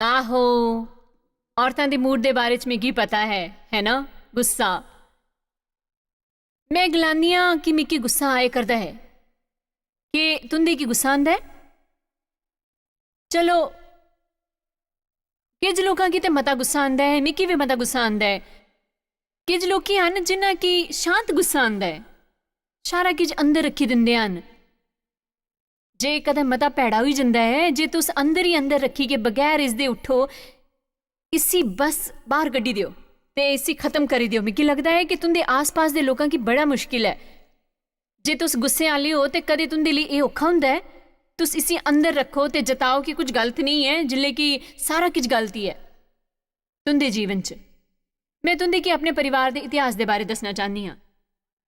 आहो औरतां दे मूड दे बारे च मिगी पता है ना। गुस्सा मैं गलानी आं कि मिगी गुस्सा आए करदा है कि तुंदे की गुस्सा आंदा है। चलो किज लोकां की ते मता गुस्सा आंदा है, मिगी भी मता गुस्सा आंदा है। किज लोकी हन जिन्हां की शांत गुस्सा आंदा है, सारा किज अंदर रखी दिंदे हन। जे कदे मता भैड़ा होई जंदा है, जे तुस अंदर ही अंदर रखी के बगैर इसदे उठो, इसी बस बाहर कड्ढी दियो ते इसी खत्म करी दियो। मिगी लगदा है कि तुंदे आस पास दे लोकां की बड़ा मुश्किल है। जे तुस गुस्से आह्ले हो ते कदे तुंदे लिए एह् औखा हुंदा है, तुस इसी अंदर रखो ते जताओ कि कुछ गलत नहीं है, जिल्ले कि सारा किश गलती है तुंदे जीवन च। मैं तुंदे की अपने परिवार दे इतिहास दे बारे दसना चाहनी हाँ।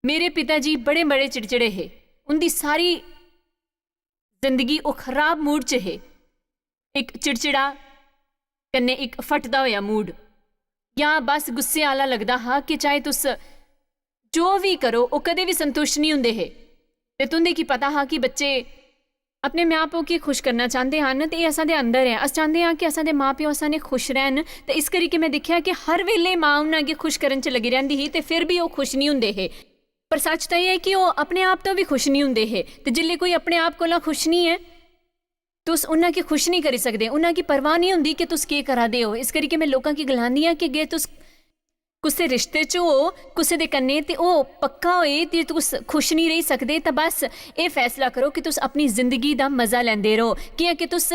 मेरे पिता जी बड़े बड़े चिड़चिड़े हे, उंदी सारी जिंदगी वो खराब मूड च है। एक चिड़चिड़ा कन्नै एक फटदा होया मूड, या बस गुस्से आला लगदा हा कि चाहे तुस जो भी करो वो कदे भी संतुष्ट नहीं हुंदे हे। ते तुंदे की पता हा कि बच्चे अपने माँ प्यो की खुश करना चाहते हैं तो ये असां दे अंदर है। अस चाहते हैं कि असां दे माँ प्यो असां ने खुश रहन, ते इस करिके मैं देखिया कि हर वेले माँ उन्हां अगे खुश करन च लगी रहिंदी ही, ते फिर भी वो खुश नहीं हुंदे हे। पर सच तो यह है कि वो अपने आप तो भी खुश नहीं हुंदे हे। ते जिल्ले कोई अपने आप कोला खुश नहीं है, तुस उन्हां की खुश नहीं करी सकदे, उन्हां की परवाह नहीं हुंदी कि तुस केह् करा दे हो। इस करिके मैं लोकां की गलांदी आं कि जे तुस कुसै रिश्ते च हो कुसै दे कन्नै ते ओह् पक्का होए ते तुस खुश नहीं रही सकदे, तां बस एह् फैसला करो कि तुस अपनी जिंदगी दा मजा लैंदे रहो। कियां कि तुस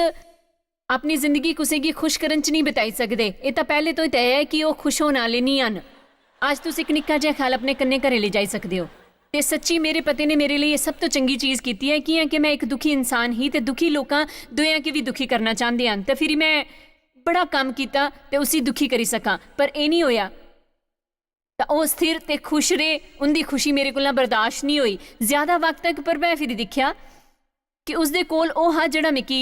अपनी जिंदगी कुसै गी खुश करन च नहीं बिताई सकदे। एह् तां पैह्ले तो तय है कि ओह् खुश होने आह्ले नहीं हन। अज तुस एक निक्का जिहा ख्याल अपने कन्नै घरे लेई जाई सकदे हो। ते सच्ची मेरे पति ने मेरे लिए सब तो चंगी चीज़ की है कि मैं एक दुखी इंसान ही, ते दुखी लोकां दुएयां की भी दुखी करना चाहते हैं। तो फिर मैं बड़ा काम किया ते उसी दुखी करी सकां, पर एह् नहीं होया। तो वह स्थिर ते खुश रहे, उनकी खुशी मेरे कोला बर्दाश्त नहीं हुई ज़्यादा वक्त तक। पर मैं फिर दिखा कि उसदे कोल ओह हा जेड़ा मिकी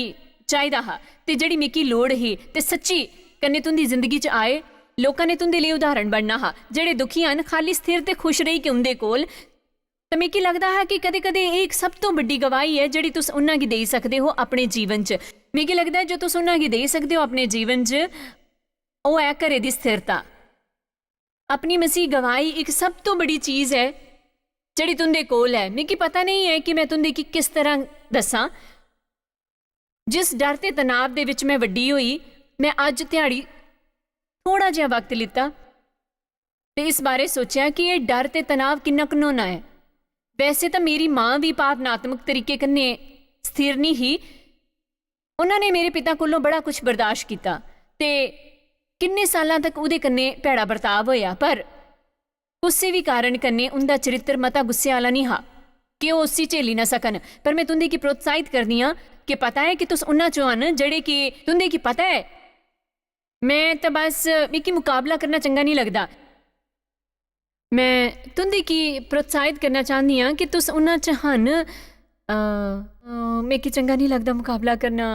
चाहिदा हा ते जेड़ी मिकी लोड़ ही। ते सच्ची कन्नै तुंदी जिंदगी च आए लोकां ने तुंदे लिए उदाहरण बनना हा। जेड़े दुखी हन खाली स्थिर ते खुश रही कि उनदे कोल, तो मिगी लगदा है कि कदे कदे एक सब तो बड़ी गवाही है जेड़ी तुस उन्हां गी देई सकदे हो अपने जीवन च। मिगी लगदा है जो तुस उन्हां गी देई सकदे हो अपने जीवन च, ओह है घरे दी स्थिरता। अपनी मसीह गवाही एक सब तो बड़ी चीज़ है जेड़ी तुंदे कोल है। मिगी पता नहीं है कि मैं तुंदे की किस तरह दसां। जिस डर ते तनाव दे विच मैं वड्डी होई, मैं अज ध्याड़ी थोड़ा जिहा वक्त लिता ते इस बारे सोचा कि ये डर ते तनाव किन्ना घनौना है। वैसे तो मेरी माँ भी भावनात्मक तरीके कन्नै स्थिर नहीं ही। उन्होंने मेरे पिता कोलों बड़ा कुछ बर्दाश्त किया ते किन्ने सालां तक उहदे कन्नै भैड़ा बर्ताव होया, पर कुसै भी कारण कन्नै उनका चरित्र मता गुस्से आला नहीं हा कि वो उसी झेली ना सकन। पर मैं तुंदे की प्रोत्साहित करदी हां कि पता है कि तुस उन्हां चों हन जेड़े कि तुंदे की पता है मैं तो बस मिकी मुकाबला करना चंगा नहीं लगता। मैं तुंदे की प्रोत्साहित करना चाहती हाँ कि तुस उन्हां च हन। मिकी चंगा नहीं लगता मुकाबला करना,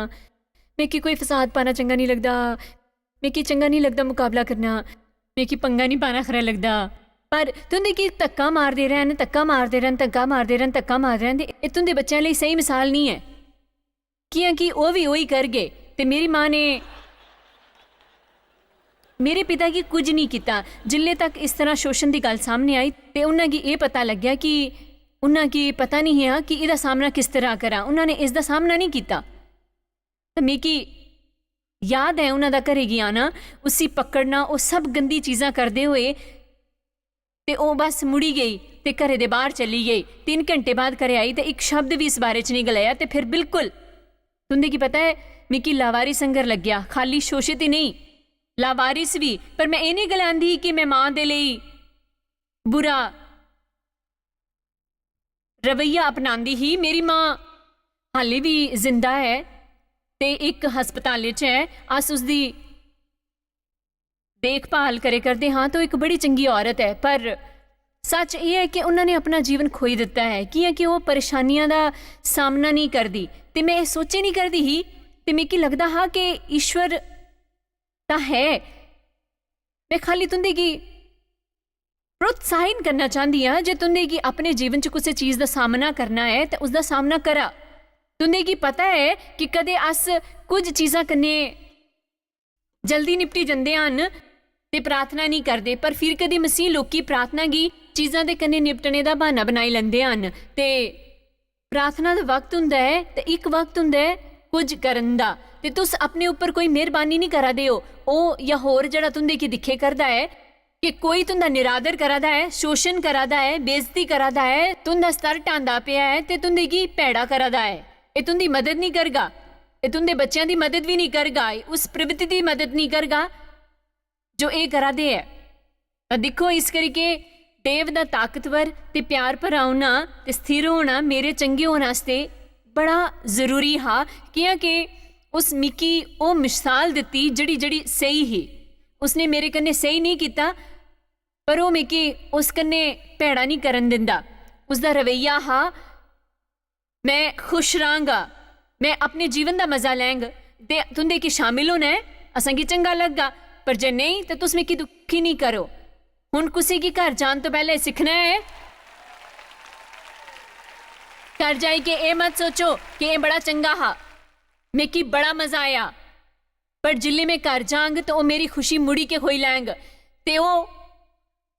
मिकी कोई फसाद पाना चंगा नहीं लगता, मिकी चंगा नहीं लगता मुकाबला करना, मिकी पंगा नहीं पाना खरा लगता। पर तुंदे की धक्का मारदे रहन, धक्का मारदे रहन, धक्का मारदे रहन, धक्का मारदे रहन, ये तुंदे बच्चों लिए सही मिसाल नहीं है। क्योंकि वह भी वही करगे। ते मेरी माँ ने मेरे पिता की कुछ नहीं किया। जिल्ले तक इस तरह शोषण की गल सामने आई तो उन्हें ये पता लग्या कि उन्हें पता नहीं है कि इसका सामना किस तरह करा। उन्होंने इसका सामना नहीं किया। तो मिकी याद है उन्होंने घरे गी आना, उसी पकड़ना, वो सब गंदी चीज़ां करते हुए ते वो बस मुड़ी गई ते घरे दे बाहर चली गई। 3 घंटे बाद घरे आई तो एक शब्द भी इस बारे च नहीं गलाया। तो फिर बिल्कुल तुंदे की पता है मिकी लावारी संगर लग्या, खाली शोषित ही नहीं लावारिस भी। पर मैं ये नहीं गलांदी कि मैं माँ दे लिए बुरा रवैया अपनांदी ही। मेरी माँ हाले भी जिंदा है ते एक हस्पताल च है, अस उसकी देखभाल करे करते हाँ। तो एक बड़ी चंगी औरत है, पर सच ये है कि उन्होंने अपना जीवन खोई दिता है कि वो परेशानियां का सामना नहीं करती। तो मैं सोचे नहीं करती ही, तो मिकी लगता हाँ कि ईश्वर ता है। मैं खाली तुंदे की प्रोत्साहित करना चाहती हाँ, जे तुंदे की अपने जीवन च किसी चीज़ का सामना करना है तो उसका सामना करा। तुंदे की पता है कि कदे अस कुछ चीज़ां कन्नै जल्दी निपटी जंदे हन ते प्रार्थना नहीं करते। पर फिर कदी मसीह लोकी प्रार्थना गी चीज़ां दे कन्नै निपटने दा बहाना बनाई लैंदे हन। ते प्रार्थना दा वक्त हुंदा है ते एक वक्त हुंदा है कुछ करन दा। ते तुस अपने उपर कोई मेहरबानी नहीं करा दे हो। ओह या होर जेह्ड़ा तुंदे गी दिक्खे करदा है कि कोई तुंदा निरादर करा दा है, शोषण करा दा है, बेइज्जती करा दा है, तुंदा स्तर ढांदा पिया है ते तुंदे गी भैड़ा करा दा है। एह् तुंदी मदद नहीं करगा, एह् तुंदे बच्चों की मदद भी नहीं करगा, उस प्रवृत्ति की मदद नहीं करगा जो ये करा दे है। तो देखो इस करके देव दा ताकतवर ते प्यार भरा होना ते स्थिर होना मेरे चंगे होने आस्ते बड़ा जरूरी हा। क्योंकि उस मिकी वो मिसाल दिती जड़ी जड़ी सही ही। उसने मेरे कन्ने सही नहीं किया पर वो मिकी उस कन्ने भैड़ा नहीं करन दिंदा। उसका रवैया हा मैं खुश रहांगा, मैं अपने जीवन का मजा लैंग ते तुंदे की शामिल होना है, असांगी चंगा लगगा। पर जे नहीं तो तुस मिकी दुखी नहीं करो। हुण किसी की घर जान तो पहले सीखना है, घर जाई के ये मत सोचो कि ये बड़ा चंगा हा, मिकी बड़ा मजा आया। पर जिले मैं घर जांग तो वो मेरी खुशी मुड़ी के होई लैंग ते वो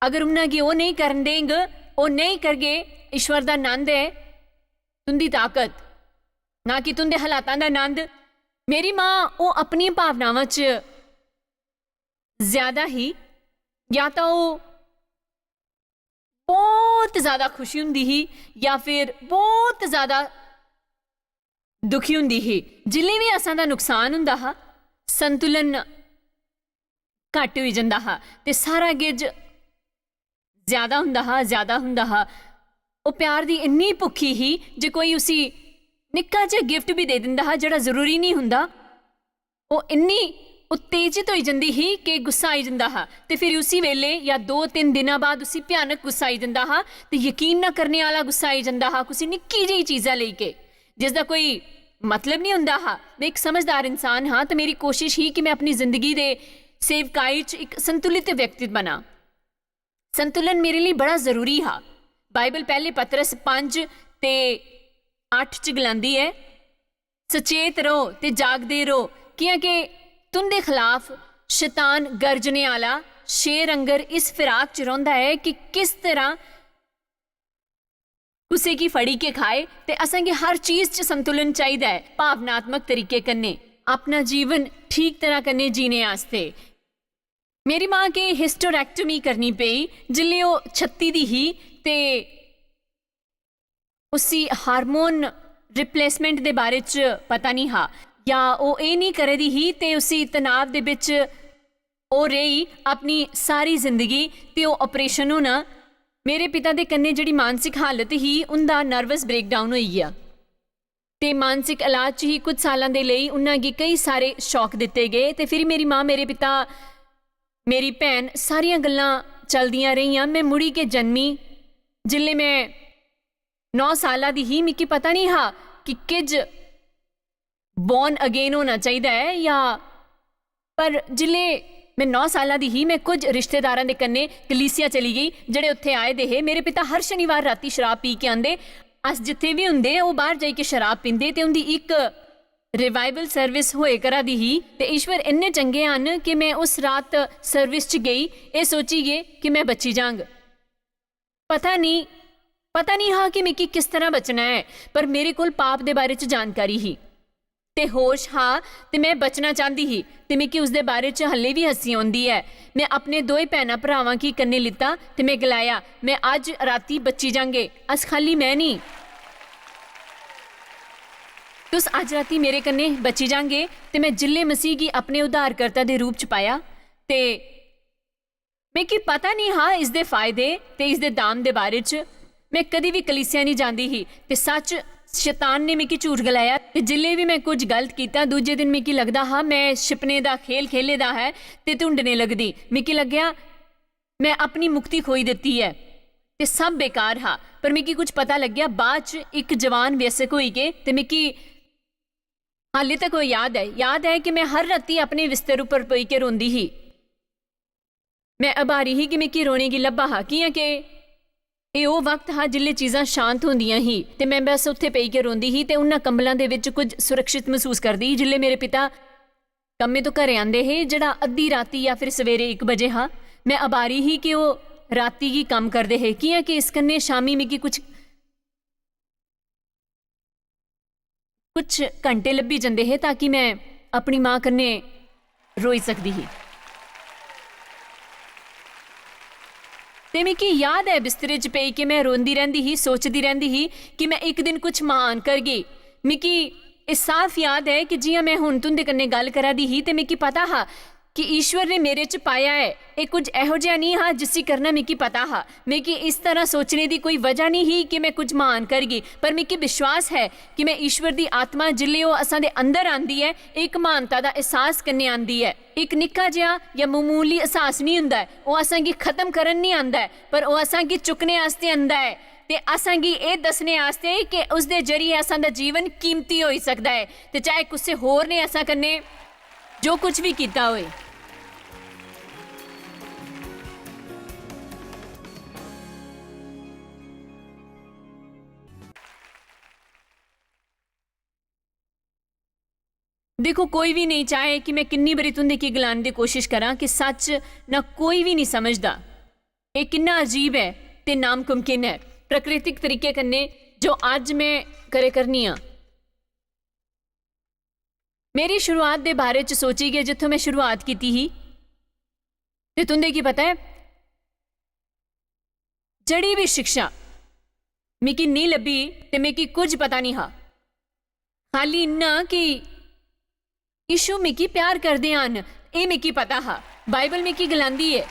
अगर उन्हें वो नहीं करन देंग, वो नहीं करगे, ईश्वर का आनंद है तुंदी ताकत ना कि तुंदे हालातां दा आनंद। मेरी माँ वो अपनी भावनावां च ज्यादा ही या तो वो बहुत ज्यादा खुशी हुंदी ही या फिर बहुत ज्यादा दुखी हुंदी ही। जिले भी असां दा नुकसान हुंदा हा, संतुलन घट हो जाता हा ते सारा गिज ज्यादा हुंदा हा, ज्यादा हुंदा हा। वो प्यार दी इन्नी भुखी ही जे कोई उसी निक्का जिहा गिफ्ट भी दे दिंदा हा जेड़ा जरूरी नहीं हुंदा, वो इन्नी उत्तेजित हो जाती ही कि गुस्सा आई जाता हा। ते फिर उसी वेले या 2-3 दिनों बाद उसी भयानक गुस्सा आई जाता हा ते यकीन ना करने वाला गुस्सा आई जाता हा कुछ निक्की जी चीज़ा लेके जिसका कोई मतलब नहीं हुंदा हा। मैं एक समझदार इंसान हाँ तो मेरी कोशिश ही कि मैं अपनी जिंदगी दे सेवकाई च एक संतुलित व्यक्तित्व बना। संतुलन मेरे लिए बड़ा जरूरी हा। बाइबल पहले पतरस 5:8 च गलांदी है, सचेत रहो ते जागदे रहो क्योंकि तुंदे खिलाफ शैतान गर्जने आला शेर अंगर इस फिराक च रौंदा है कि किस तरह उसे की फड़ी के खाए। ते असेंगे हर चीज च संतुलन चाहिए है भावनात्मक तरीके कन्ने अपना जीवन ठीक तरह कन्ने जीने आस्ते। मेरी माँ के हिस्टोरेक्टमी करनी पई जिले वो 36 दी ही ते उसी हार्मोन रिप्लेसमेंट दे बारे च पता नहीं हा या वो ये नहीं करे दी ही ते उसी तनाव दे बिच ओ रही अपनी सारी जिंदगी ते वो ऑपरेशन होना। मेरे पिता दे कन्ने जिहड़ी मानसिक हालत ही उनका नर्वस ब्रेकडाउन होई गया ते मानसिक इलाज च ही कुछ सालों के लिए उन्हें कई सारे शौक दिते गए। ते फिर मेरी माँ, मेरे पिता, मेरी भैन सारियां गल्लां चलदियां रहियां। मैं मुड़ी के जन्मी जिले मैं 9 साल दी ही, मिकी पता नहीं हा कि किज बॉर्न अगेन होना चाहिए है या पर जिले मैं 9 साल दी ही मैं कुछ रिश्तेदारों के कन्ने कलीसिया चली गई जेड़े उत्थे आए दे हे। मेरे पिता हर शनिवार राती शराब पी के आंदे, अस जिथे भी हुंदे वो बाहर जाके शराब पींदे ते उनदी एक रिवाइवल सर्विस होए करा दी ही। ते ईश्वर इन्ने चंगे हन कि मैं उस रात सर्विस च गई ये सोची गए कि मैं बची जांग। पता नहीं हाँ कि मिकी किस तरह बचना है पर मेरे कोल पाप दे बारे च जानकारी ही ते होश हाँ ते मैं बचना चाहती ही ते मिकी उसदे बारे च हल्ले भी हसी आउंदी है। मैं अपने 2 भैन भरावां की कन्ने लिता ते मैं गलाया मैं अज राती बची जांगे, अस खाली मैं नहीं, तुस अज राती मेरे कन्ने बची जांगे। ते मैं जिले मसीह की अपने उद्धारकर्ता दे रूप च पाया ते मिकी पता नहीं हाँ इसदे फायदे ते इसदे दाम दे बारे च। मैं कदी भी कलीसिया नहीं जाती ही ते सच शैतान ने मिकी झूठ गलाया ते जिले भी मैं कुछ गलत किया दूजे दिन मिकी लगदा हा मैं छिपने दा खेल खेले दा है ते ढूंढने लगदी। मिकी लग्या मैं अपनी मुक्ति खोई दिती है ते सब बेकार हा। पर मिकी कुछ पता लग्या बाद च एक जवान व्यसक होई गए ते मिकी हाले तक वो याद है कि मैं हर राती अपने बिस्तर उपर पेई के रोंदी ही। मैं अभारी ही कि मिकी रोने की लब्भा हा क्योंकि ये वो वक्त हा जिले चीज़ां शांत होंदियां ही ते मैं बस उत्थे पेई के रोंदी ही ते उन्हां कंबलां दे विच कुछ सुरक्षित महसूस करदी जिले मेरे पिता ਕੰਮੇ ਤੋਂ ਘਰੇ ਆਂਦੇ ਹੈ ਜਿਹੜਾ ਅੱਧੀ ਰਾਤੀ ਜਾਂ ਫਿਰ ਸਵੇਰੇ 1 ਵਜੇ ਹਾਂ मैं अबारी ही कि वो राती की काम करते है कि है कि इस कन्ने शामी मिगी कुछ घंटे लब्भी जाते है ताकि मैं अपनी माँ कन्ने रोई सकती ही। ते मिगी याद है बिस्तरे च पई कि मैं रोंदी रहंदी ही, सोचती रहंदी ही कि मैं एक दिन कुछ महान करगी। मिगी इस साफ याद है कि जियां मैं हुण तुंदे कन्ने गल करा दी ही ते मिगी पता हा कि ईश्वर ने मेरे च पाया है। ये कुछ एहो जिहा नहीं हा जिसी करना मिगी पता हा। मिगी इस तरह सोचने की कोई वजह नहीं ही कि मैं कुछ महान करगी, पर मिगी विश्वास है कि मैं ईश्वर की आत्मा जिले वो असां दे अंदर आंदी है एक महानता का एहसास करने आंदी है। एक निक्का जिहा या मामूली एहसास नहीं हुंदा, वो असां गी खत्म करन नहीं आंदा, पर वो असां गी चुकने आस्ते आंदा है ते असां गी ये दसने आस्ते कि उस दे जरिए असां दा जीवन कीमती हो सकदा है, ते चाहे किसी होर ने असां कन्ने जो कुछ भी किया होए। देखो कोई भी नहीं चाहे कि मैं किन्नी बारी तुंदे की गलाने की कोशिश करा कि सच ना कोई भी नहीं समझदा। ये किन्ना अजीब है ते नामुमकिन है प्राकृतिक तरीके कन्ने जो अज मैं करे करनी हाँ। मेरी शुरुआत दे बारे च सोची गई जिथों मैं शुरुआत की ही ते तुंदे की पता है जड़ी भी शिक्षा मिगी नहीं लभी ते मिगी कुछ पता नहीं हा, खाली इन्ना कि यीशु मिगी प्यार करदे हन ये मिगी पता हा। बाइबल मिगी गलांदी है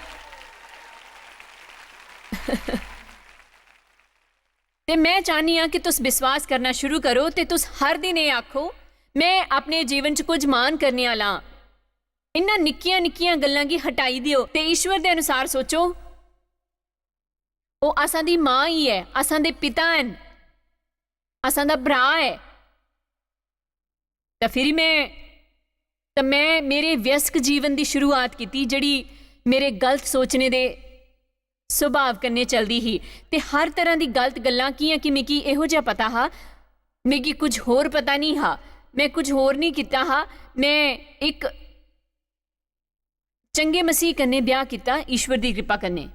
ते मैं चाहनी हाँ कि तुस विश्वास करना शुरू करो ते तुस हर दिन ये आखो मैं अपने जीवन च कुछ मान करने वाला। इन्ना निक्कियां निक्कियां गल्लां गी हटाई दियो ते ईश्वर दे अनुसार सोचो। वो असां दी मां ही है, असां दे पिता हैं, असां दा भरा है। तो फिर मैं मेरे व्यस्क जीवन की शुरुआत की जड़ी मेरे गलत सोचने दे सुभाव कन्ने चलती ही ते हर तरह की गलत गल्लां कियां कि मिगी इहो जिहा पता हा, मिगी कुछ होर पता नहीं हा, मैं कुछ होर नहीं किया हा। मैं एक चंगे मसीह कन्ने ब्याह किया ईश्वर की कृपा कन्ने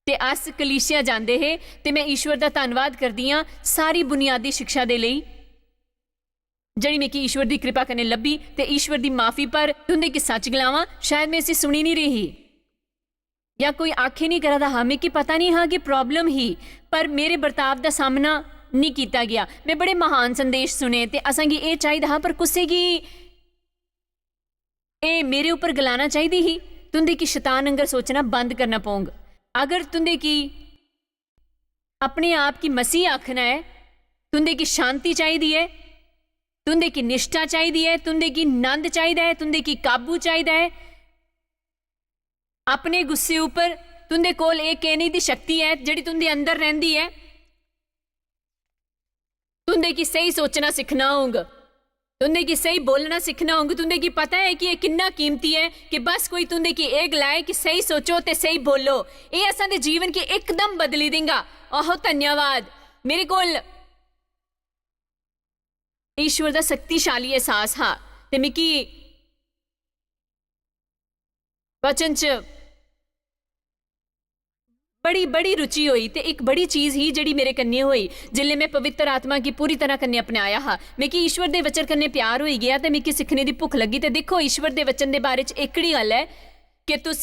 ते अस कलीसिया जांदे हे ते मैं ईश्वर का धन्नवाद करदी हाँ सारी बुनियादी शिक्षा दे लई जड़ी मिगी ईश्वर की कृपा कन्ने लभी ते ईश्वर की माफ़ी पर तुंदे कि सच गलावां शायद मैं इसे सुनी नहीं रही या कोई आखे नहीं करा दा हा। मिगी पता नहीं हाँ कि प्रॉब्लम ही पर मेरे बर्ताव का सामना नहीं किया गया। मैं बड़े महान संदेश सुने ते असां गी ये चाहिदा हा पर कुसै गी ए मेरे ऊपर गलाना चाहिदी ही। तुंदे की शैतान अंगर सोचना बंद करना पौंग। अगर तुंदे की अपने आप की मसीह आखना है, तुंदे की शांति चाहिदी है, तुंदे की निष्ठा चाहिदी है, तुंदे की नंद चाहिदा है, तुंदे की काबू चाहिदा है अपने गुस्से ऊपर। तुंदे कोल एक कहने की शक्ति है जिहड़ी तुंदे अंदर रहिंदी है। तुंदे की सही सोचना सीखना होगा, तुंदे की सही बोलना सीखना होगा। तुंदे की पता है कि यह कितना कीमती है कि बस कोई तुंदे की एक लाए कि सही सोचो ते सही बोलो। ये असां दे जीवन के एकदम बदली देगा। ओह धन्यवाद। मेरे कोल ईश्वर का शक्तिशाली एहसास हा ते मिगी वचन च बड़ी बड़ी रुचि हुई ते एक बड़ी चीज़ ही जिहड़ी मेरे कन्ने हुई जिल्ले मैं पवित्र आत्मा की पूरी तरह कन्ने अपनाया हा। मिगी ईश्वर दे वचन कन्ने प्यार होई गया ते मिगी सीखने की भुख लगी। ते देखो ईश्वर दे वचन दे बारे च एकड़ी गल है कि तुस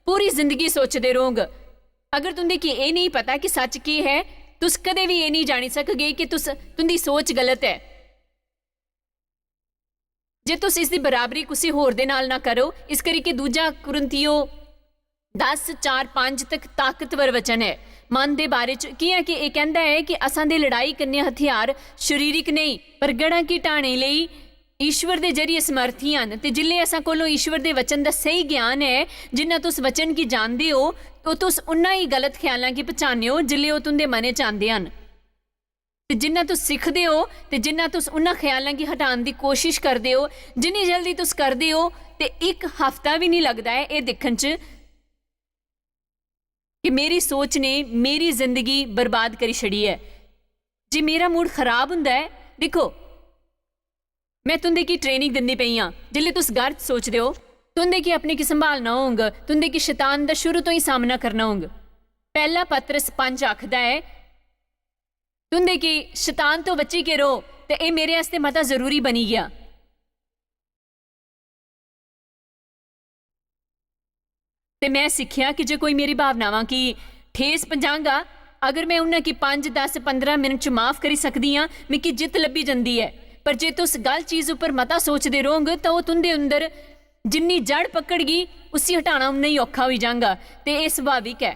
पूरी जिंदगी सोचते रहोग। अगर तुंदे की ये नहीं पता कि सच की है तुस कदे भी ये नहीं जानी सकगे कि तुंदी सोच गलत है। जे तुस इसकी बराबरी किसी होर दे नाल ना करो। इस करके दूजा कुरिन्थियो 10:4-5 तक ताकतवर वचन है मन के बारे च की है कि यह कहता है कि असां दे लड़ाई करने हथियार शरीरिक नहीं पर गढ़ां की ढाणे लई ईश्वर के जरिए समर्थी हैं। तो जिले असां कोलों ईश्वर के वचन का सही ज्ञान है जिन्ना तुस वचन की जानते हो तो तुस उन्ना ही गलत ख्यालों की पहचाने हो जिले वो तुंदे मने च आंदे हन। ते जिन्ना तुस सीखते हो तो जिन्ना तुस उन्ना ख्यालों की हटाने की कोशिश करते हो जिन्नी जल्दी तुस करते हो तो एक हफ्ता भी नहीं लगता है ये देखने च कि मेरी सोच ने मेरी जिंदगी बर्बाद करी छड़ी है। जे मेरा मूड खराब हुंदा है देखो मैं तुंदे की ट्रेनिंग दिंदी पई हाँ। जिल्ले तुस घर सोचदे हो तुंदे की अपने की संभालना होंग, तुंदे की शैतान दा शुरू तो ही सामना करना होंग। पहला पत्रस 5 आखदा है तुंदे की शैतान तो बची के रहो, ते ए मेरे आस्ते मता जरूरी बनी गया। ते मैं सिक्ख्या कि जे कोई मेरी भावनावां की ठेस पहुंचागा, अगर मैं उन्हां की 5, 10, 15 मिनट च माफ करी सकदी हाँ, मिकी जित लब्भी जंदी है। पर जे तुस गल चीज उपर मता सोचदे रहोगे तो तुंदे अंदर जिन्नी जड़ पकड़ गई उसी हटाना उन्ना ही औखा हो जाएगा। ते ये स्वाभाविक है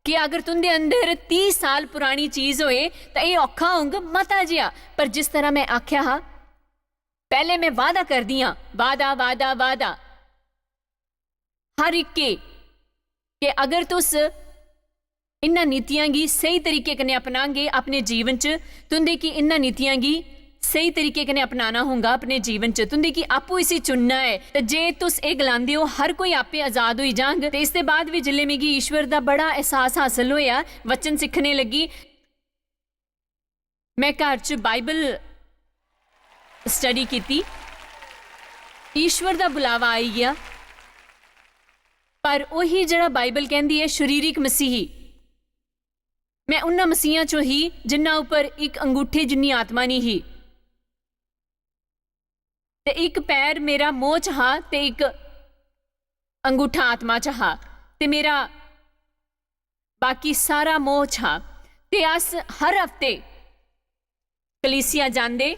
कि अगर तुंदे अंदर 30 साल पुरानी चीज होए तो ये औखा होगा मता जिहा। पर जिस तरह मैं आख्या हा, पहले मैं वादा कर दी हाँ, वादा वादा वादा हर एक के अगर तुस इन्हां नीतियां गी सही तरीके कन्नै अपनांगे अपने जीवन च, तुंदे की इन्हां नीतियां गी सही तरीके कन्नै अपनाना होगा अपने जीवन च, तुंदे की आपू इसी चुनना है। तो जे तुस ये गलांदे हो हर कोई आपे आजाद हो जांग, ते इसके बाद भी जिले मिगी ईश्वर दा बड़ा एहसास हासिल होया, वचन सीखने लगी, मैं घर च बाइबल स्टडी की, ईश्वर दा बुलावा आई गया। पर उही जड़ा बाइबल कहती है शरीरिक मसीही, मैं उन्हां मसीहां चो ही जिन्हां उपर एक अंगूठे जिन्नी आत्मा नहीं ही, ते एक पैर मेरा मोह च हा ते एक अंगूठा आत्मा च हा, ते मेरा बाकी सारा मोह च हा। ते अस हर हफ्ते कलीसिया जांदे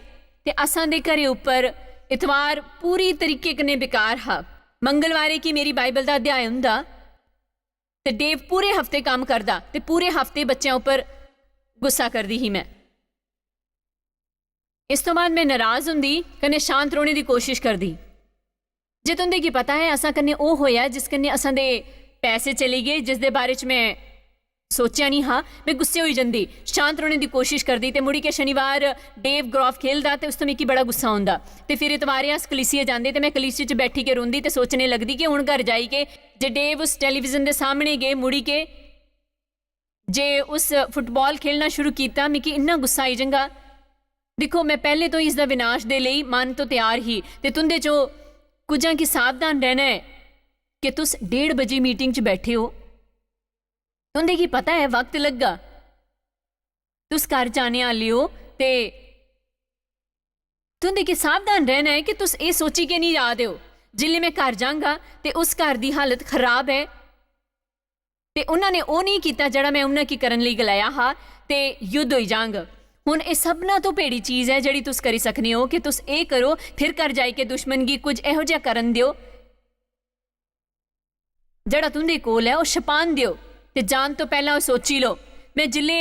ते असां दे घरे उपर इतवार पूरी तरीके कन्नै बेकार हा। मंगलवारे की मेरी बाइबल दा अध्याय हुंदा ते डेव पूरे हफ्ते काम करदा ते पूरे हफ्ते बच्चों उपर गुस्सा करदी ही मैं। इस तो बाद मैं नाराज हुंदी कन्नै शांत रौहने की कोशिश करदी। जे तुंदे की पता है असां कन्नै ओह होया जिस कन्नै असां दे पैसे चले गए, जिस दे बारे च मैं सोचा नहीं हाँ, मैं गुस्से होई जंदी, शांत रौहने की कोशिश करदी। ते मुड़ी के शनिवार डेव ग्राफ खेलदा ते उस तो मिगी बड़ा गुस्सा आउंदा। ते फिर इतवारे अस कलीसिया जांदे ते मैं कलीसिया च बैठी के रोंदी ते सोचने लगदी कि हुण घर जाई के जे डेव उस टेलीविजन के सामने गए मुड़ी के जे उस फुटबॉल खेलना शुरू किया, मिगी इन्ना गुस्सा आई जांगा। देखो मैं पहले तो इसका विनाश दे लई मन तो तैयार ही, ते तुंदे चो कुछ कि सावधान रहना है कि तुस 1:30 बजे मीटिंग च बैठे हो, तुंदे की पता है वक्त लगा, तुस घर जाने आले हो, ते तुंदे की सावधान रहना है कि तुस ये सोची के नहीं जा दे हो जिले मैं घर जाऊंगा ते उस घर की हालत खराब है, ते उन्होंने वो नहीं किया जड़ा मैं उन्हें की करन लई गलाया हा, ते युद्ध हो जांग। हुण ये सबना तो भेड़ी चीज़ है जिहड़ी तुस करी सकने हो कि तुस ये करो, फिर घर जाई के दुश्मन गी कुछ इहो जिहा करन दिओ जड़ा तुंदे कोल है, वो छपान दिओ, ते जान तो पहला वो सोची लो। मैं जिले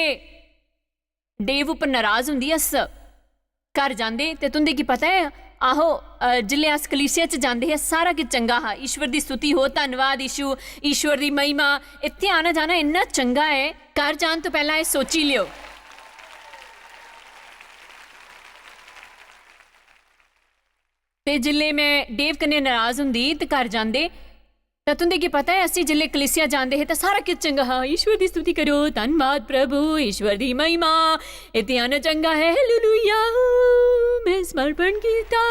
डेव उपर नाराज हुंदी अस घर जांदे ते तुंदे की पता है आहो जिले अस कलीसिया च जांदे है सारा किश चंगा हा, ईश्वर दी स्तुति हो, धन्नवाद यीशु, ईश्वर दी महिमा, इत्थे आना जाना इन्ना चंगा है। घर जान तो पहला ये सोची लियो। ते जिले मैं डेव कन्नै नाराज हुंदी ते घर जांदे तां तुंदे की पता है असी जिले कलीसिया जांदे हे तां सारा किश चंगा हा, ईश्वर दी स्तुति करो, धन्नवाद प्रभु, ईश्वर दी महिमा, इत्थे आना चंगा है, हालेलुया, मैं समर्पण कीता,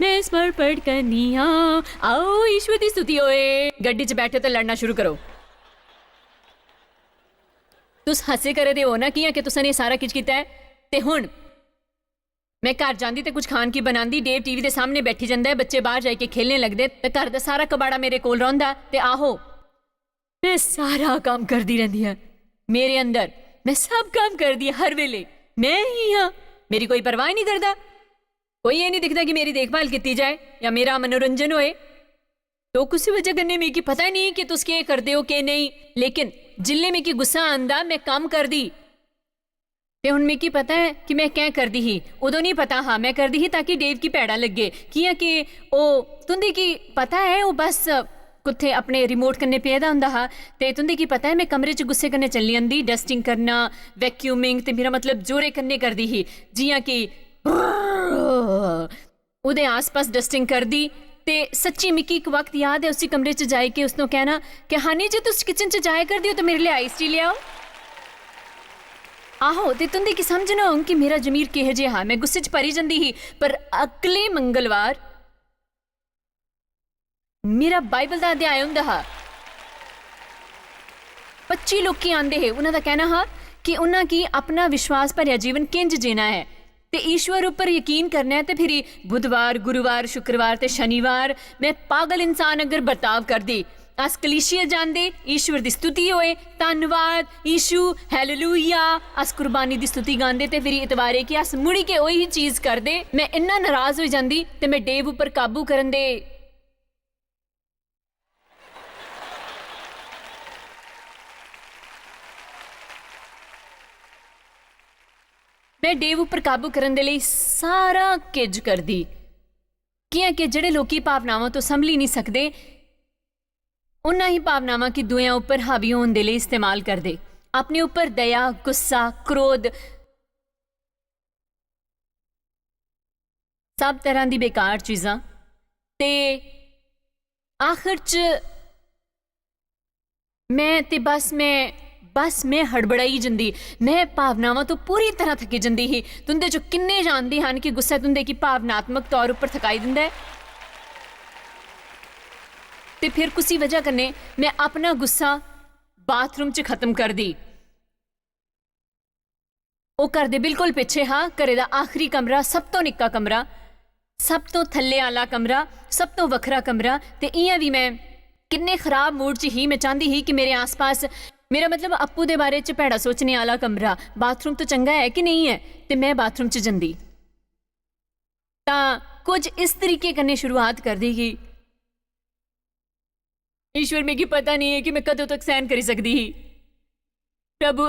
मैं समर्पण करनी हाँ, आओ ईश्वर दी स्तुति होए। गड्डी च बैठे तो लड़ना शुरू करो। तुस हसे करे दे हो ना किया कि तुसां ने सारा किश कीता है। ते हुण मैं घर जाती तो कुछ खान की बनाती, डेव टीवी के सामने बैठी जाता है, बच्चे बाहर जाके खेलने लगते, तो घर का सारा कबाड़ा मेरे कोल रहिंदा ते आहो मैं सारा काम करती रहती हाँ, मेरे अंदर मैं सब काम करती हर वेले मैं ही हाँ, मेरी कोई परवाह नहीं करता, कोई ये नहीं दिखता कि मेरी देखभाल की जाए या मेरा मनोरंजन होए। तो किसी वजह कन्नै मिगी पता ही नहीं कि तुस केह् करदे हो के नहीं, लेकिन जिल्ले मिगी गुस्सा आंदा मैं काम करदी ते हुण मिगी पता है कि मैं क्या करदी ही। उदों नहीं पता हाँ मैं करदी ही ताकि डेव की भैड़ा लगे, किया कि ओ तुंदे की पता है वो बस कुत्थे अपने रिमोट कन्नै पेदा हुंदा हा, ते तुंदे की पता है मैं कमरे च गुस्से कन्नै चली जंदी, डस्टिंग करना, वैक्यूमिंग, ते मेरा मतलब जोरे कन्नै करदी ही, जियां कि उदे आस पास डस्टिंग करदी। ते सच्ची मिकी एक वक्त याद है उसी कमरे च जाए के उसनों कहना कि हानी जी तुस किचन च जाया कर दियो तो मेरे लिए आइस टी ले आओ। ਆਹੋ ਤੇ ਤੁੰਦੀ ਕੀ ਸਮਝਣਾ ਕਿ ਮੇਰਾ ਜ਼ਮੀਰ ਕਿਹੋ ਜਿਹਾ। ਮੈਂ ਗੁੱਸੇ 'ਚ ਭਰੀ ਜਾਂਦੀ ਸੀ, ਪਰ ਅਗਲੇ ਮੰਗਲਵਾਰ ਮੇਰਾ ਬਾਈਬਲ ਦਾ ਅਧਿਆਇ ਹੁੰਦਾ ਹਾਂ। 25 ਲੋਕੀ ਆਂਦੇ ਹੈ, ਉਹਨਾਂ ਦਾ ਕਹਿਣਾ ਹਾਂ ਕਿ ਉਹਨਾਂ ਕੀ ਆਪਣਾ ਵਿਸ਼ਵਾਸ ਭਰਿਆ ਜੀਵਨ ਕਿੰਜ ਜੀਣਾ ਹੈ ਤੇ ਈਸ਼ਵਰ ਉੱਪਰ ਯਕੀਨ ਕਰਨਾ ਹੈ। ਤੇ ਫਿਰ ਬੁੱਧਵਾਰ, ਗੁਰੂਵਾਰ, शुक्रवार ਤੇ शनिवार मैं पागल इंसान अगर बर्ताव करदी, अस कलीसिया जांदे, ईश्वर दी स्तुति होए, धन्नवाद यीशु, हालेलुया, अस कुर्बानी दी स्तुति गांदे ते फिर इतवारे कि अस मुड़ी के ओही चीज करदे। मैं इन्ना नाराज हो जांदी ते मैं डेव उपर काबू करन दे मैं डेव उपर काबू करन दे लई सारा किज करदी। कियां कि ਜਿਹੜੇ ਲੋਕੀ ਭਾਵਨਾਵਾਂ ਤੋਂ ਸੰਭਲੀ ਨਹੀਂ ਸਕਦੇ, ਉਹਨਾਂ ਹੀ ਭਾਵਨਾਵਾਂ ਕੀ ਦੁਇਆਂ ਉੱਪਰ ਹਾਵੀ ਹੋਣ ਦੇ ਲਈ ਇਸਤੇਮਾਲ ਕਰਦੇ। ਆਪਣੇ ਉੱਪਰ ਦਇਆ, ਗੁੱਸਾ, ਕ੍ਰੋਧ, ਸਭ ਤਰ੍ਹਾਂ ਦੀ ਬੇਕਾਰ ਚੀਜ਼ਾਂ ਤੇ ਆਖਰ 'ਚ बस मैं हड़बड़ाई जंदी। मैं भावनावां तो पूरी तरह थकी जंदी ही। तुंदे चो किन्ने जानदे हन कि गुस्सा तुंदे की भावनात्मक तौर पर थकाई दिंदा है। ते फिर कुसी वजह कन्नै मैं अपना गुस्सा बाथरूम च खत्म कर दी। वो घर दे बिल्कुल पिछे हा, घरे दा आखिरी कमरा, सब तो निक्का कमरा, सब तो थल्ले आला कमरा, सब तो वखरा कमरा। ते इयां भी मैं किन्ने खराब मूड च ही, मैं चाहती ही कि मेरे आस पास, मेरा मतलब अप्पू दे बारे च भैड़ा सोचने वाला कमरा बाथरूम तो चंगा है कि नहीं है। ते मैं बाथरूम च जंदी तां कुछ इस तरीके कन्नै शुरुआत कर दी कि ईश्वर मिगी पता नहीं है कि मैं कदों तक सहन करी सकदी ही। प्रभु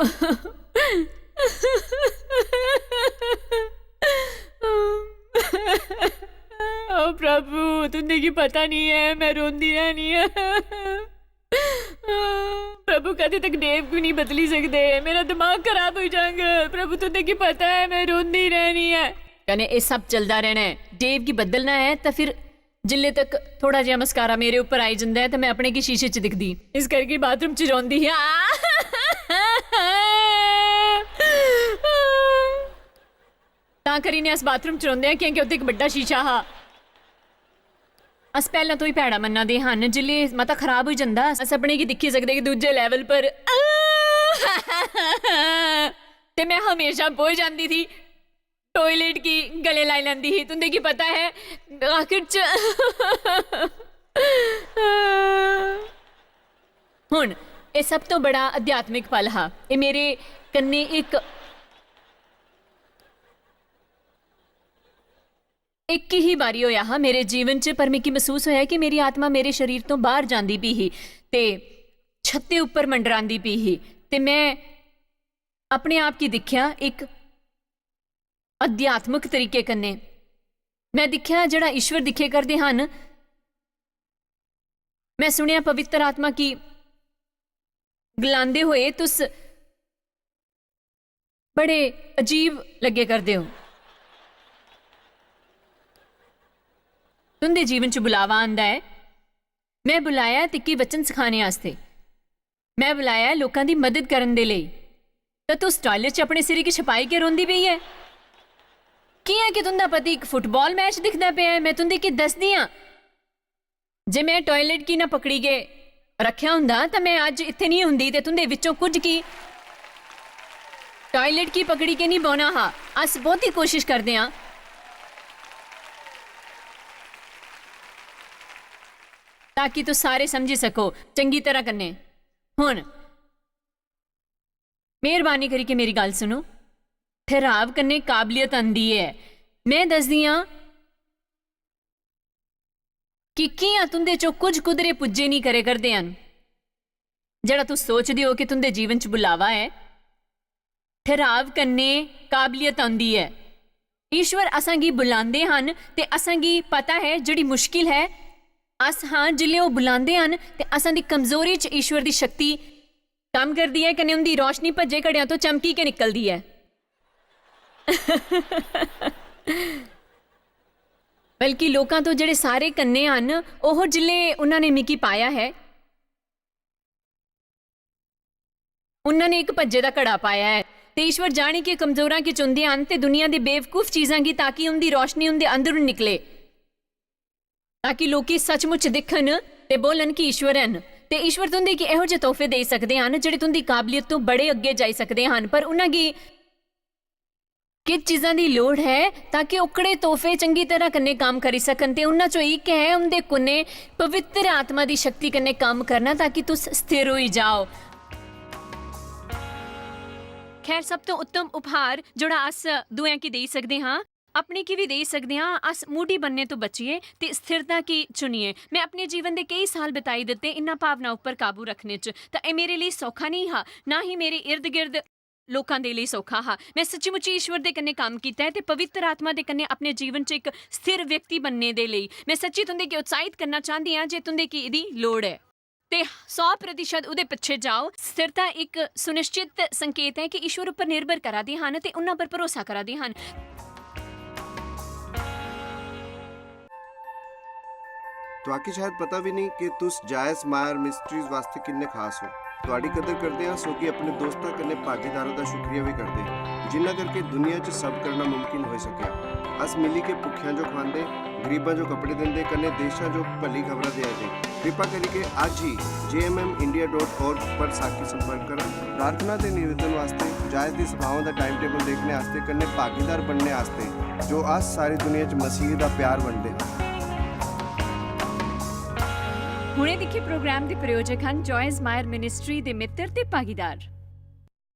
ओ प्रभु, तुंदे की पता नहीं है, मैं रोंदी रहनी है। प्रभु कदे तक देव क्यों नहीं बदली सकते, मेरा दिमाग खराब हो जाएगा। प्रभु तुझे की पता है, मैं रोंदी रहनी है। कहने ये सब चलता रहना है, देव की बदलना है। तो फिर जिले तक थोड़ा जिहा मस्कारा मेरे ऊपर आई जाता है तो मैं अपने की शीशे च दिखदी, इस करके बाथरूम च रोंदी है। तां करी ने अस बाथरूम च रोंदे क्योंकि उत्थे एक बड़ा शीशा हा। अस पहला तो ही भैड़ा मन्ना दे हन, जिले मता खराब हो जाता अस अपने की दिखी सकते कि दूजे लैवल पर। ते मैं हमेशा बोल जाती थी टॉयलेट की गले लाई लैंदी ही। तुंदे की पता है आखिर च हुण ये सब तो बड़ा अध्यात्मिक पल हा। ये मेरे कन्ने एक ही बारी होया हा मेरे जीवन च, पर मिगी महसूस होया कि मेरी आत्मा मेरे शरीर तो बाहर जांदी पई ही ते छत्ते उपर मंडरांदी पई ही। ते मैं अपने आप की दिखिया एक अध्यात्मक तरीके कन्ने। मैं दिखिया जेड़ा ईश्वर दिखे करदे हन। मैं सुनिया पवित्र आत्मा की गलांदे होए तुस बड़े अजीब लगे करदे हो। तुंदे जीवन च बुलावा आंदा है। मैं बुलाया तिक्की वचन सिखाने आस्ते, मैं बुलाया लोकां दी मदद करन दे लई। तां तुस टॉयलेट च अपने सिरे की छपाई के रोंदी पई है। कियां कि तुंदा पति एक फुटबॉल मैच दिखदा पिया है। मैं तुंदे की दसदी हां, जे मैं टॉयलेट की ना पकड़ी के रखिया हुंदा तां मैं अज इत्थे नहीं हुंदी ते तुंदे विचों कुछ की टॉयलेट की पकड़ी के नहीं बौना हा। अस बहुती कोशिश करदे हां ताकि तू सारे समझी सको चंगी तरह कन्ने। हुण मेहरबानी करी के मेरी गल सुनो। ठहराव कन्ने काबलियत आंदी है। मैं दसदी हां कि कियां तुंदे चो कुछ कुदरे पुज्जे नहीं करे करदे हन। जेड़ा तू सोचदी हो कि तुंदे जीवन च बुलावा है, ठहराव कन्ने काबलियत आंदी है। ईश्वर असांगी बुलांदे हन ते असांगी पता है जिहड़ी मुश्किल है अस हाँ जिले वो बुलांदे हन ते असां दी कमजोरी च ईश्वर दी शक्ति काम करदी है। कन्नै उंदी रोशनी भज्जे घड़ियां तो चमकी के निकलदी है। बल्कि लोकां तो जेड़े सारे कन्ने हन ओह जिले उन्होंने मिकी पाया है, उन्होंने एक भज्जे दा घड़ा पाया है। ਤੇ ਈਸ਼ਵਰ ਜਾਣੀ ਕਿ ਕਮਜ਼ੋਰਾਂ ਕੀ ਚੁੰਦੇ ਹਨ ਤੇ ਦੁਨੀਆ ਦੇ ਬੇਵਕੂਫ ਚੀਜ਼ਾਂ ਕੀ ਤਾਂ ਕਿ ਉਹਦੀ ਰੋਸ਼ਨੀ ਉਹਦੇ ਅੰਦਰੋਂ ਨਿਕਲੇ, ਤਾਂ ਕਿ ਲੋਕੀ ਸੱਚਮੁੱਚ ਦਿਖਣ ਤੇ ਬੋਲਣ ਕਿ ਈਸ਼ਵਰ ਹਨ। ਤੇ ਈਸ਼ਵਰ ਤੁੰਦੇ ਕਿ ਇਹੋ ਜਿਹੇ ਤੋਹਫੇ ਦੇ ਸਕਦੇ ਹਨ ਜਿਹੜੇ ਤੁੰਦੀ ਕਾਬਲੀਅਤ ਤੋਂ ਬੜੇ ਅੱਗੇ ਜਾਈ ਸਕਦੇ ਹਨ, ਪਰ ਉਹਨਾਂ ਕੀ ਕਿਸ ਚੀਜ਼ਾਂ ਦੀ ਲੋੜ ਹੈ ਤਾਂ ਕਿ ਉਕੜੇ ਤੋਹਫੇ ਚੰਗੀ ਤਰ੍ਹਾਂ ਕੰਨੇ ਕੰਮ ਕਰੀ ਸਕਣ। ਤੇ ਉਹਨਾਂ ਚੋਂ ਇੱਕ ਹੈ ਉਹਦੇ ਕੋਨੇ ਪਵਿੱਤਰ ਆਤਮਾ ਦੀ ਸ਼ਕਤੀ ਕੰਨੇ ਕੰਮ ਕਰਨਾ ਤਾਂ ਕਿ ਤੁਸੀਂ ਸਥਿਰ ਹੋਈ ਜਾਓ। ਖੈਰ ਸਭ ਤੋਂ ਉੱਤਮ ਉਪਹਾਰ ਜਿਹੜਾ ਅਸ ਦੁਆ ਕੀ ਦੇ ਸਕਦੇ ਹਾਂ, ਆਪਣੇ ਕੀ ਵੀ ਦੇ ਸਕਦੇ ਹਾਂ। ਅਸ ਮੂਡੀ ਬੰਨੇ ਤੋਂ ਬਚੀਏ ਤੇ ਸਥਿਰਤਾ ਕੀ ਚੁਣੀਏ। ਮੈਂ ਆਪਣੇ ਜੀਵਨ ਦੇ ਕਈ ਸਾਲ ਬਿਤਾਈ ਦਿੱਤੇ ਇਹਨਾਂ ਭਾਵਨਾ ਉੱਪਰ ਕਾਬੂ ਰੱਖਣੇ 'ਚ, ਤਾਂ ਇਹ ਮੇਰੇ ਲਈ ਸੌਖਾ ਨਹੀਂ ਹਾਂ, ਨਾ ਹੀ ਮੇਰੇ ਇਰਦ ਗਿਰਦ ਲੋਕਾਂ ਦੇ ਲਈ ਸੌਖਾ ਹਾਂ। ਮੈਂ ਸੱਚੀ ਮੁੱਚੀ ਈਸ਼ਵਰ ਦੇ ਕੰਨੇ ਕੰਮ ਕੀਤਾ ਹੈ ਤੇ ਪਵਿੱਤਰ ਆਤਮਾ ਦੇ ਕੰਨੇ ਆਪਣੇ ਜੀਵਨ 'ਚ ਇੱਕ ਸਥਿਰ ਵਿਅਕਤੀ ਬਣਨੇ ਦੇ ਲਈ ਮੈਂ ਸੱਚੀ ਤੁੰਦੇ ਕਿ ਉਤਸ਼ਾਹਿਤ ਕਰਨਾ ਚਾਹੁੰਦੀ ਹਾਂ ਜੇ ਤੁੰਦੇ ਕੀ ਇਹਦੀ ਲੋੜ ਹੈ ਤੇ 100% ਉਹਦੇ ਪਿੱਛੇ ਜਾਓ। ਸਥਿਰਤਾ ਇੱਕ ਸੁਨਿਸ਼ਚਿਤ ਸੰਕੇਤ ਹੈ ਕਿ ਈਸ਼ਵਰ ਉੱਪਰ ਨਿਰਭਰ ਕਰਾਦੇ ਹਨ ਤੇ ਉਹਨਾਂ ਪਰ ਭਰੋਸਾ ਕਰਾਦੇ ਹਨ। ਤੁਹਾਡੀ ਸ਼ਾਇਦ ਪਤਾ ਵੀ ਨਹੀਂ ਕਿ ਤੁਸੀਂ ਜਾਇਜ਼ ਮਾਇਰ ਮਿਸਟਰੀਜ਼ ਵਾਸਤੇ ਕਿੰਨੇ ਖਾਸ ਹੋ। ਤੁਹਾਡੀ ਕਦਰ ਕਰਦੇ ਹਾਂ ਸੋ ਕਿ ਆਪਣੇ ਦੋਸਤਾਂ ਕੰਨੇ ਭਾਗੀਦਾਰਾਂ ਦਾ ਸ਼ੁਕਰੀਆ ਵੀ ਕਰਦੇ ਹਾਂ, ਜਿਨ੍ਹਾਂ ਕਰਕੇ ਦੁਨੀਆ 'ਚ ਸਭ ਕਰਨਾ ਮੁਮਕਿਨ ਹੋ ਸਕਿਆ। ਅਸ ਮਿਲੀ ਕੇ ਭੁੱਖਿਆਂ ਜੋ ਖਾਂਦੇ, ਗਰੀਬਾਂ ਜੋ ਕੱਪੜੇ ਦਿੰਦੇ, ਕੰਨੇ ਦੇਸ਼ਾਂ ਜੋ ਭਲੀ ਖਬਰਾਂ ਦੇ ਆਦੇ। ਕਿਰਪਾ ਕਰਕੇ ਅੱਜ ਹੀ jmmindia.org पर साखी संपर्क करें। प्रार्थना के निवेदन वास्ते, जायज़ दी सभाओं का टाइम टेबल देखने वास्ते, कन्ने भागीदार बनने वास्ते जो आज सारी दुनिया च मसीह का प्यार बनते हैं। ਹੁਣੇ ਦੇਖੇ ਪ੍ਰੋਗਰਾਮ ਦੇ ਪ੍ਰਯੋਜਕ ਹਨ ਜੋਇਸ ਮਾਇਰ ਮਿਨਿਸਟਰੀ ਦੇ ਮਿੱਤਰ ਤੇ ਭਾਗੀਦਾਰ।